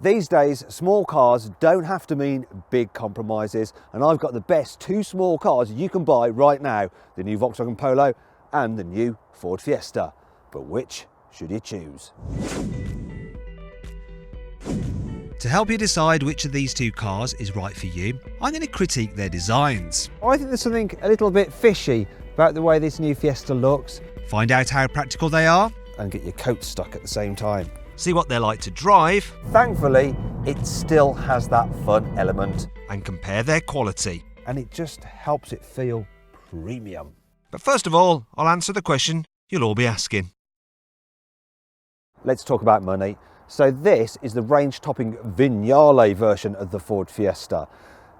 These days, small cars don't have to mean big compromises, and I've got the best two small cars you can buy right now, the new Volkswagen Polo and the new Ford Fiesta. But which should you choose? To help you decide which of these two cars is right for you, I'm going to critique their designs. I think there's something a little bit fishy about the way this new Fiesta looks. Find out how practical they are, And get your coat stuck at the same time. see what they're like to drive, Thankfully, it still has that fun element, and compare their quality. and it just helps it feel premium. But first of all, I'll answer the question you'll all be asking. Let's talk about money. So this is the range-topping Vignale version of the Ford Fiesta.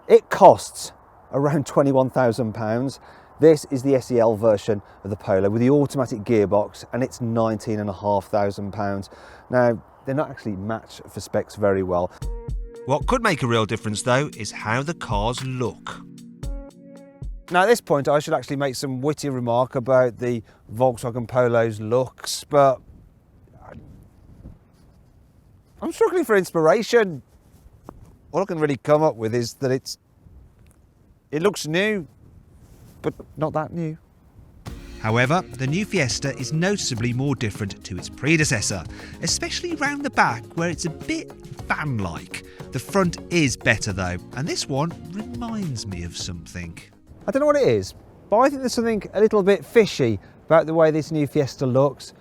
It costs around £21,000. This is the SEL version of the Polo with the automatic gearbox, and it's £19,500. Now, they're not actually matched for specs very well. What could make a real difference though is how the cars look. Now at this point I should actually make some witty remark about the Volkswagen Polo's looks, but I'm struggling for inspiration. All I can really come up with is that it looks new, but not that new. However, the new Fiesta is noticeably more different to its predecessor, especially round the back where it's a bit van-like. The front is better though, and this one reminds me of something. I don't know what it is, but I think there's something a little bit fishy about the way this new Fiesta looks.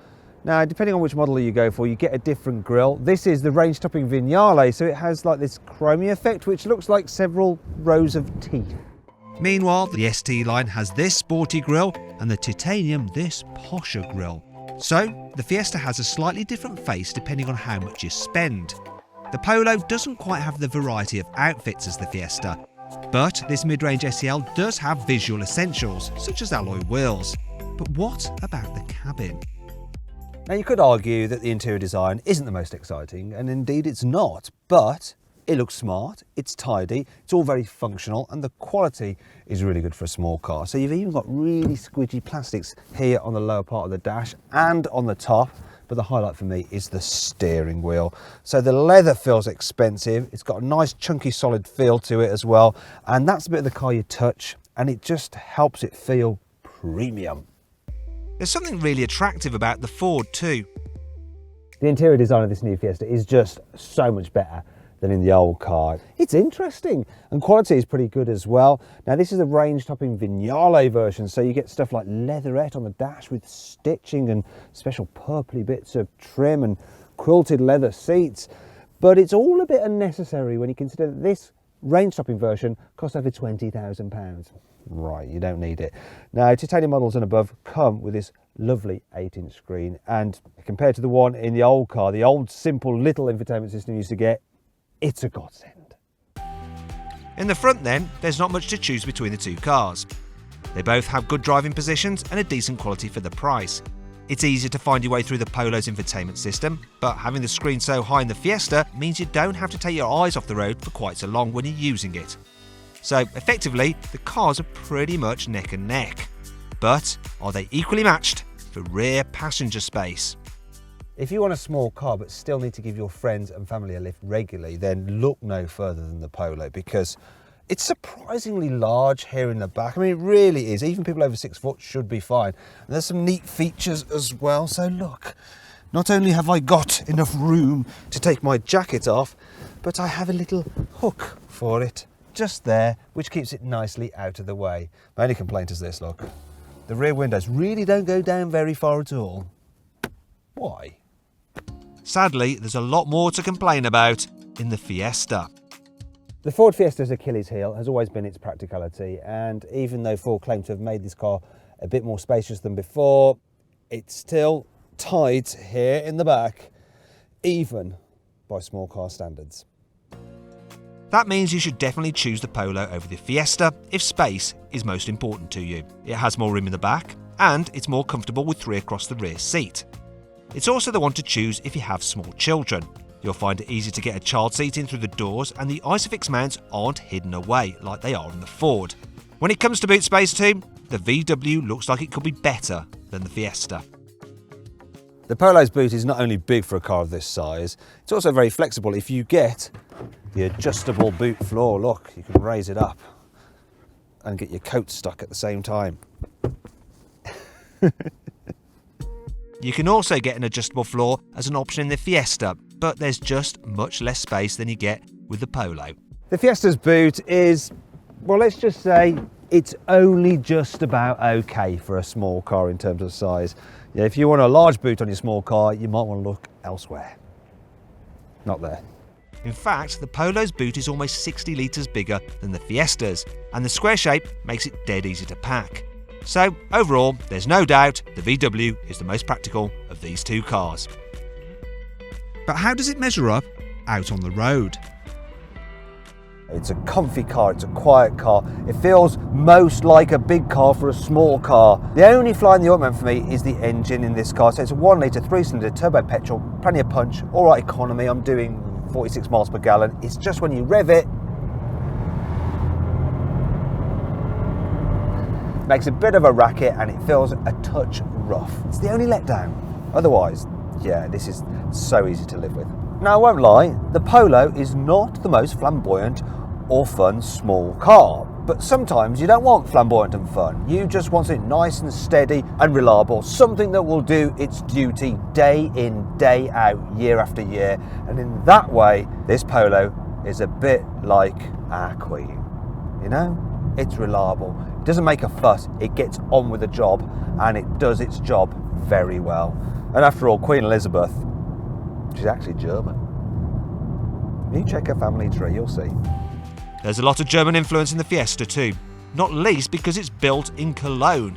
Now, depending on which model you go for, you get a different grille. This is the range-topping Vignale, so it has like this chromey effect, which looks like several rows of teeth. Meanwhile, the ST line has this sporty grille and the titanium this posher grille. So, the Fiesta has a slightly different face depending on how much you spend. The Polo doesn't quite have the variety of outfits as the Fiesta, but this mid-range SEL does have visual essentials, such as alloy wheels. But what about the cabin? Now, you could argue that the interior design isn't the most exciting, and indeed it's not, but it looks smart, it's tidy, it's all very functional, and the quality is really good for a small car. So you've even got really squidgy plastics here on the lower part of the dash and on the top, but the highlight for me is the steering wheel. So the leather feels expensive, it's got a nice chunky solid feel to it as well, and that's a bit of the car you touch, and it just helps it feel premium. There's something really attractive about the Ford too. The interior design of this new Fiesta is just so much better than in the old car. It's interesting, and quality is pretty good as well. Now, this is a range-topping Vignale version, so you get stuff like leatherette on the dash with stitching and special purpley bits of trim and quilted leather seats. But it's all a bit unnecessary when you consider that this range-topping version costs over £20,000. Right, you don't need it. Now, titanium models and above come with this lovely 8-inch screen, and compared to the one in the old car, the old simple little infotainment system you used to get, it's a godsend. In the front then, there's not much to choose between the two cars. They both have good driving positions and a decent quality for the price. It's easier to find your way through the Polo's infotainment system, but having the screen so high in the Fiesta means you don't have to take your eyes off the road for quite so long when you're using it. So effectively, the cars are pretty much neck and neck. But are they equally matched for rear passenger space? If you want a small car but still need to give your friends and family a lift regularly, then look no further than the Polo, because it's surprisingly large here in the back. I mean, it really is. Even people over 6 foot should be fine. And there's some neat features as well. So look, not only have I got enough room to take my jacket off, but I have a little hook for it just there, which keeps it nicely out of the way. My only complaint is this, look. The rear windows really don't go down very far at all. Why? Sadly, there's a lot more to complain about in the Fiesta. The Ford Fiesta's Achilles heel has always been its practicality, and even though Ford claimed to have made this car a bit more spacious than before, it's still tight here in the back, even by small car standards. That means you should definitely choose the Polo over the Fiesta if space is most important to you. It has more room in the back, and it's more comfortable with 3 across the rear seat. It's also the one to choose if you have small children. You'll find it easy to get a child seat in through the doors, and the ISOFIX mounts aren't hidden away like they are in the Ford. When it comes to boot space too, the VW looks like it could be better than the Fiesta. The Polo's boot is not only big for a car of this size, it's also very flexible. If you get the adjustable boot floor, look, you can raise it up and get your coat stuck at the same time. You can also get an adjustable floor as an option in the Fiesta, but there's just much less space than you get with the Polo. The Fiesta's boot is, well, let's just say it's only just about okay for a small car in terms of size. Yeah, if you want a large boot on your small car, you might want to look elsewhere. Not there. In fact, the Polo's boot is almost 60 litres bigger than the Fiesta's, and the square shape makes it dead easy to pack. So overall, there's no doubt the VW is the most practical of these two cars. But how does it measure up out on the road? It's a comfy car, it's a quiet car. It feels most like a big car for a small car. The only fly in the ointment for me is the engine in this car. So it's a 1 litre 3-cylinder turbo petrol, plenty of punch, all right economy. I'm doing 46 miles per gallon. It's just when you rev it, makes a bit of a racket and it feels a touch rough. It's the only letdown. Otherwise, yeah, this is so easy to live with. Now, I won't lie, the Polo is not the most flamboyant or fun small car, but sometimes you don't want flamboyant and fun. You just want something nice and steady and reliable, something that will do its duty day in, day out, year after year. And in that way, this Polo is a bit like our Queen. You know, it's reliable. It doesn't make a fuss, it gets on with the job, and it does its job very well. And after all, Queen Elizabeth, she's actually German. You check her family tree, you'll see. There's a lot of German influence in the Fiesta too, not least because it's built in Cologne.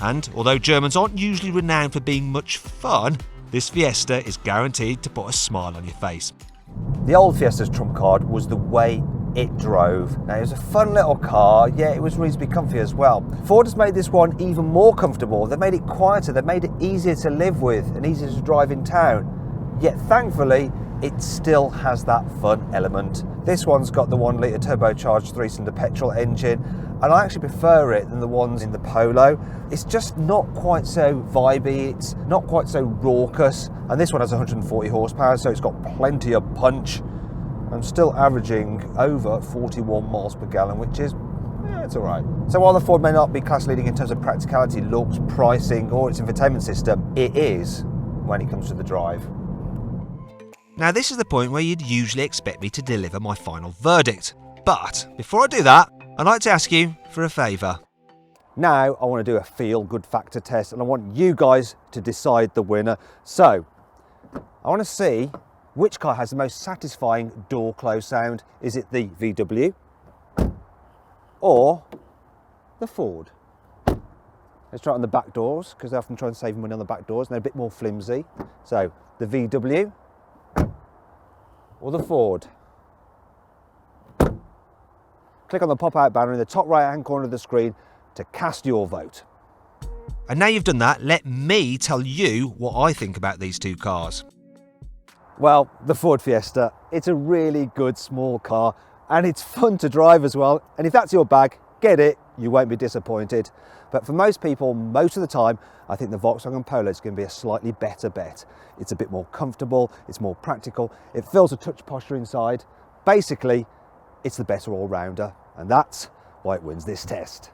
And although Germans aren't usually renowned for being much fun, this Fiesta is guaranteed to put a smile on your face. The old Fiesta's trump card was the way it drove. Now, it was a fun little car, yeah, it was reasonably comfy as well. Ford has made this one even more comfortable. They've made it quieter, they've made it easier to live with and easier to drive in town. Yet thankfully, it still has that fun element. This one's got the 1 litre turbocharged 3-cylinder petrol engine, and I actually prefer it than the ones in the Polo. It's just not quite so vibey, it's not quite so raucous, and this one has 140 horsepower, so it's got plenty of punch. I'm still averaging over 41 miles per gallon, which is, yeah, it's all right. So while the Ford may not be class leading in terms of practicality, looks, pricing, or its infotainment system, it is when it comes to the drive. Now, this is the point where you'd usually expect me to deliver my final verdict. But before I do that, I'd like to ask you for a favour. Now I want to do a feel-good factor test, and I want you guys to decide the winner. So I want to see which car has the most satisfying door close sound. Is it the VW or the Ford? Let's try it on the back doors, because I often try and save money on the back doors and they're a bit more flimsy. So the VW or the Ford? Click on the pop-out banner in the top right-hand corner of the screen to cast your vote. And now you've done that, let me tell you what I think about these two cars. Well, the Ford Fiesta, it's a really good small car and it's fun to drive as well. And if that's your bag, get it, you won't be disappointed. But for most people, most of the time, I think the Volkswagen Polo is going to be a slightly better bet. It's a bit more comfortable, it's more practical, it feels a touch posher inside. Basically, it's the better all-rounder, and that's why it wins this test.